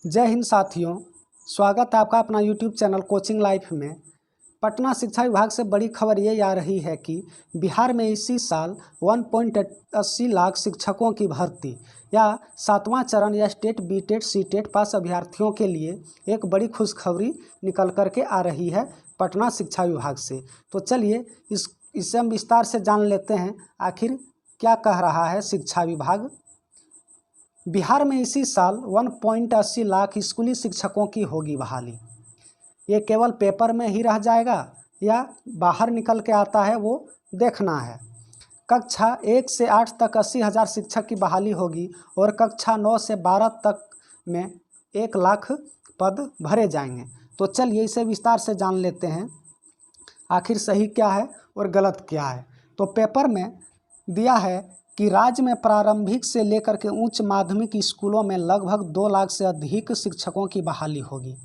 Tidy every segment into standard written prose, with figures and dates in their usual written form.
जय हिंद साथियों, स्वागत है आपका अपना YouTube चैनल कोचिंग लाइफ में। पटना शिक्षा विभाग से बड़ी खबर ये आ रही है कि बिहार में इसी साल 1.80 लाख शिक्षकों की भर्ती या 7वां चरण या स्टेट बीटेट सीटेट पास अभ्यर्थियों के लिए एक बड़ी खुशखबरी निकल कर के आ रही है पटना शिक्षा विभाग से। तो चलिए इससे हम विस्तार से जान लेते हैं आखिर क्या कह रहा है शिक्षा विभाग। बिहार में इसी साल 1.80 लाख स्कूली शिक्षकों की होगी बहाली। ये केवल पेपर में ही रह जाएगा या बाहर निकल के आता है वो देखना है। कक्षा 1 से 8 तक 80,000 शिक्षक की बहाली होगी और कक्षा 9 से 12 तक में 1 लाख पद भरे जाएंगे। तो चलिए इसे विस्तार से जान लेते हैं आखिर सही क्या है और गलत क्या है। तो पेपर में दिया है कि राज्य में प्रारंभिक से लेकर के उच्च माध्यमिक स्कूलों में लगभग 2 लाख से अधिक शिक्षकों की बहाली होगी।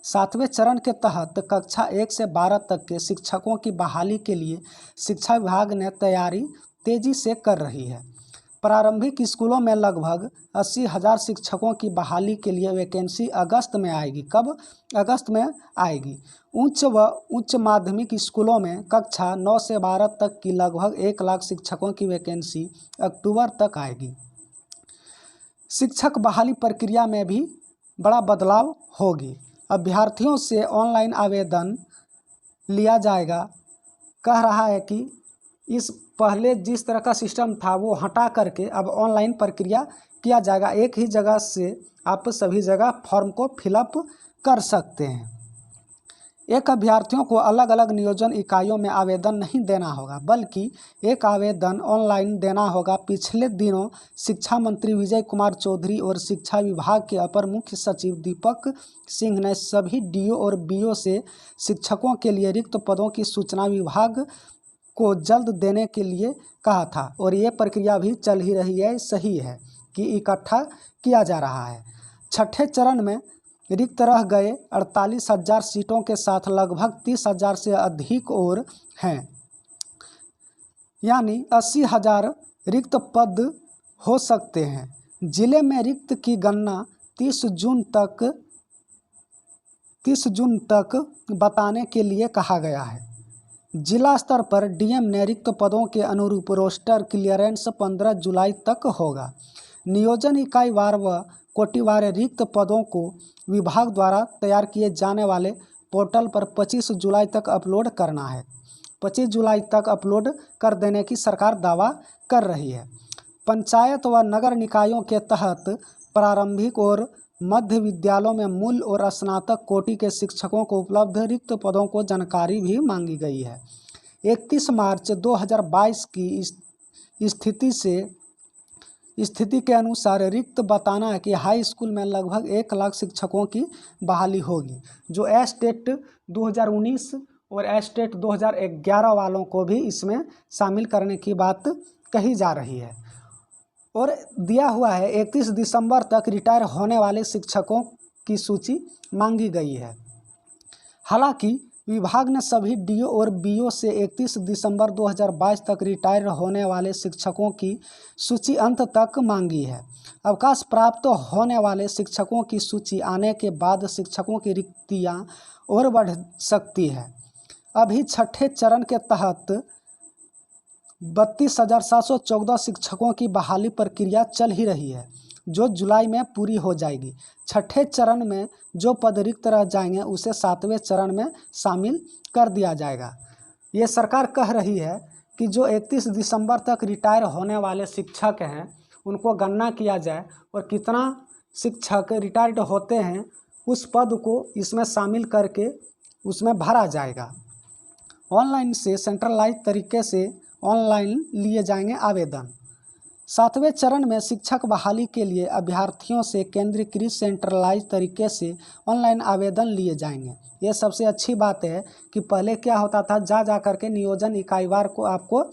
7वें चरण के तहत कक्षा 1 से 12 तक के शिक्षकों की बहाली के लिए शिक्षा विभाग ने तैयारी तेजी से कर रही है। प्रारंभिक स्कूलों में लगभग 80,000 शिक्षकों की बहाली के लिए वैकेंसी अगस्त में आएगी। कब? अगस्त में आएगी। उच्च माध्यमिक स्कूलों में कक्षा 9 से 12 तक की लगभग 1 लाख शिक्षकों की वैकेंसी अक्टूबर तक आएगी। शिक्षक बहाली प्रक्रिया में भी बड़ा बदलाव होगी। अभ्यर्थियों से ऑनलाइन आवेदन लिया जाएगा। कह रहा है कि इस पहले जिस तरह का सिस्टम था वो हटा करके अब ऑनलाइन प्रक्रिया किया जाएगा। एक ही जगह से आप सभी जगह फॉर्म को फिलअप कर सकते हैं। एक अभ्यर्थियों को अलग अलग नियोजन इकाइयों में आवेदन नहीं देना होगा, बल्कि एक आवेदन ऑनलाइन देना होगा। पिछले दिनों शिक्षा मंत्री विजय कुमार चौधरी और शिक्षा विभाग के अपर मुख्य सचिव दीपक सिंह ने सभी डीओ और बीओ से शिक्षकों के लिए रिक्त पदों की सूचना विभाग को जल्द देने के लिए कहा था और ये प्रक्रिया भी चल ही रही है। सही है कि इकट्ठा किया जा रहा है। छठे चरण में रिक्त रह गए 48,000 सीटों के साथ लगभग 30,000 से अधिक और हैं, यानी 80,000 रिक्त पद हो सकते हैं। जिले में रिक्त की गणना 30 जून तक बताने के लिए कहा गया है। जिला स्तर पर डीएम ने रिक्त पदों के अनुरूप रोस्टर क्लियरेंस 15 जुलाई तक होगा। नियोजन इकाई वार व कोटिवार रिक्त पदों को विभाग द्वारा तैयार किए जाने वाले पोर्टल पर 25 जुलाई तक अपलोड करना है। 25 जुलाई तक अपलोड कर देने की सरकार दावा कर रही है। पंचायत व नगर निकायों के तहत प्रारंभिक और मध्य विद्यालयों में मूल और स्नातक कोटि के शिक्षकों को उपलब्ध रिक्त पदों को जानकारी भी मांगी गई है। 31 मार्च 2022 की स्थिति के अनुसार रिक्त बताना है कि हाई स्कूल में लगभग 1 लाख शिक्षकों की बहाली होगी, जो एस्टेट 2019 और एस्टेट 2011 वालों को भी इसमें शामिल करने की बात कही जा रही है। और दिया हुआ है 31 दिसंबर तक रिटायर होने वाले शिक्षकों की सूची मांगी गई है। हालांकि विभाग ने सभी डीओ और बीओ से 31 दिसंबर 2022 तक रिटायर होने वाले शिक्षकों की सूची अंत तक मांगी है। अवकाश प्राप्त होने वाले शिक्षकों की सूची आने के बाद शिक्षकों की रिक्तियां और बढ़ सकती है। अभी छठे चरण के तहत 32,714 शिक्षकों की बहाली प्रक्रिया चल ही रही है, जो जुलाई में पूरी हो जाएगी। छठे चरण में जो पद रिक्त रह जाएंगे उसे 7वें चरण में शामिल कर दिया जाएगा। ये सरकार कह रही है कि जो 31 दिसंबर तक रिटायर होने वाले शिक्षक हैं उनको गणना किया जाए और कितना शिक्षक रिटायर्ड होते हैं उस पद को इसमें शामिल करके उसमें भरा जाएगा। ऑनलाइन से सेंट्रलाइज तरीके से ऑनलाइन लिए जाएंगे आवेदन। 7वें चरण में शिक्षक बहाली के लिए अभ्यर्थियों से केंद्रीकृत सेंट्रलाइज तरीके से ऑनलाइन आवेदन लिए जाएंगे। ये सबसे अच्छी बात है कि पहले क्या होता था, जा करके नियोजन इकाईवार को आपको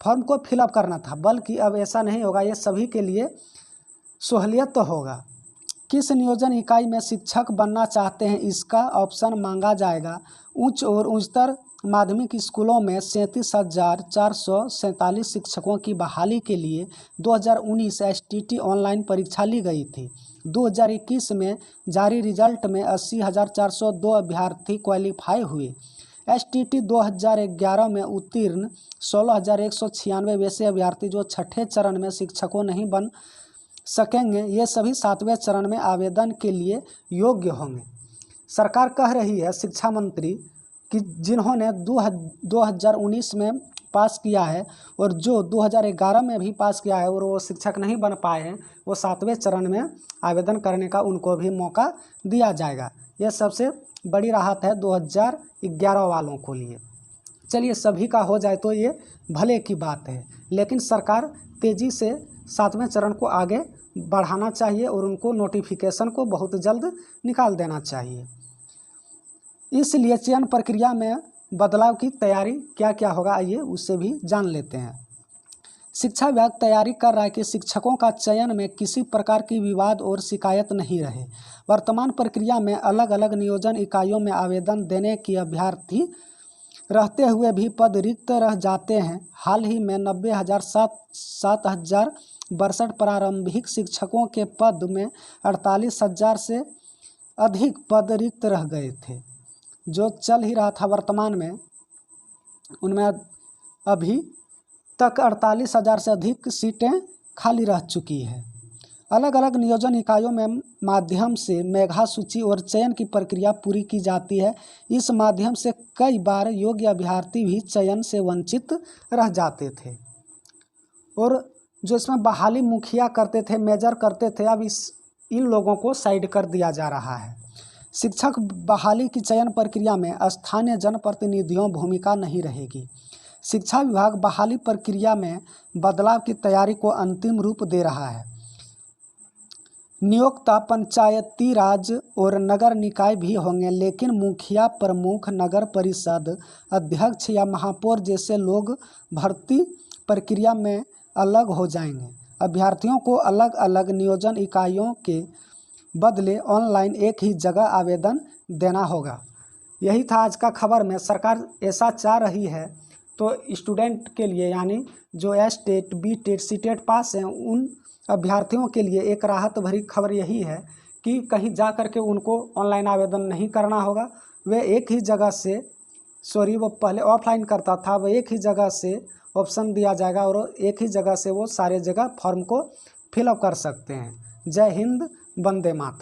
फॉर्म को फिलअप करना था, बल्कि अब ऐसा नहीं होगा। ये सभी के लिए सहूलियत होगा। किस नियोजन इकाई में शिक्षक बनना चाहते हैं इसका ऑप्शन मांगा जाएगा। उच्च और उच्चतर माध्यमिक स्कूलों में 37,447 शिक्षकों की बहाली के लिए 2019 एसटीटी ऑनलाइन परीक्षा ली गई थी। 2021 में जारी रिजल्ट में 80,402 अभ्यर्थी क्वालिफाई हुए। STT 2011 में उत्तीर्ण 16,196 वैसे अभ्यर्थी जो छठे चरण में शिक्षकों नहीं बन सकेंगे, ये सभी 7वें चरण में आवेदन के लिए योग्य होंगे। सरकार कह रही है, शिक्षा मंत्री, कि जिन्होंने 2019 में पास किया है और जो 2011 में भी पास किया है और वो शिक्षक नहीं बन पाए हैं, वो 7वें चरण में आवेदन करने का उनको भी मौका दिया जाएगा। यह सबसे बड़ी राहत है 2011 वालों को लिए। चलिए, सभी का हो जाए तो ये भले की बात है, लेकिन सरकार तेज़ी से 7वें चरण को आगे बढ़ाना चाहिए और उनको नोटिफिकेशन को बहुत जल्द निकाल देना चाहिए। इसलिए चयन प्रक्रिया में बदलाव की तैयारी क्या क्या होगा, आइए उससे भी जान लेते हैं। शिक्षा विभाग तैयारी कर रहा है कि शिक्षकों का चयन में किसी प्रकार की विवाद और शिकायत नहीं रहे। वर्तमान प्रक्रिया में अलग अलग नियोजन इकाइयों में आवेदन देने की अभ्यर्थी रहते हुए भी पद रिक्त रह जाते हैं। हाल ही में 7,062 प्रारंभिक शिक्षकों के पद में 48,000 से अधिक पद रिक्त रह गए थे, जो चल ही रहा था वर्तमान में। उनमें अभी तक 48,000 से अधिक सीटें खाली रह चुकी है। अलग अलग नियोजन इकाइयों में माध्यम से मेधा सूची और चयन की प्रक्रिया पूरी की जाती है। इस माध्यम से कई बार योग्य अभ्यर्थी भी चयन से वंचित रह जाते थे और जो इसमें बहाली मुखिया करते थे, मेजर करते थे, अब इन लोगों को साइड कर दिया जा रहा है। शिक्षक बहाली की चयन प्रक्रिया में स्थानीय जनप्रतिनिधियों भूमिका नहीं रहेगी। शिक्षा विभाग बहाली प्रक्रिया में बदलाव की तैयारी को अंतिम रूप दे रहा है। नियोक्ता पंचायती राज और नगर निकाय भी होंगे, लेकिन मुखिया, प्रमुख, नगर परिषद अध्यक्ष या महापौर जैसे लोग भर्ती प्रक्रिया में अलग हो जाएंगे। अभ्यर्थियों को अलग अलग नियोजन इकाइयों के बदले ऑनलाइन एक ही जगह आवेदन देना होगा। यही था आज का खबर में। सरकार ऐसा चाह रही है तो स्टूडेंट के लिए, यानी जो एस्टेट, बीटेट, सीटेट पास हैं, उन अभ्यर्थियों के लिए एक राहत भरी खबर यही है कि कहीं जा कर के उनको ऑनलाइन आवेदन नहीं करना होगा। वे एक ही जगह से, वो पहले ऑफलाइन करता था, वो एक ही जगह से ऑप्शन दिया जाएगा और एक ही जगह से वो सारे जगह फॉर्म को फिलअप कर सकते हैं। जय हिंद, वंदे मातरम।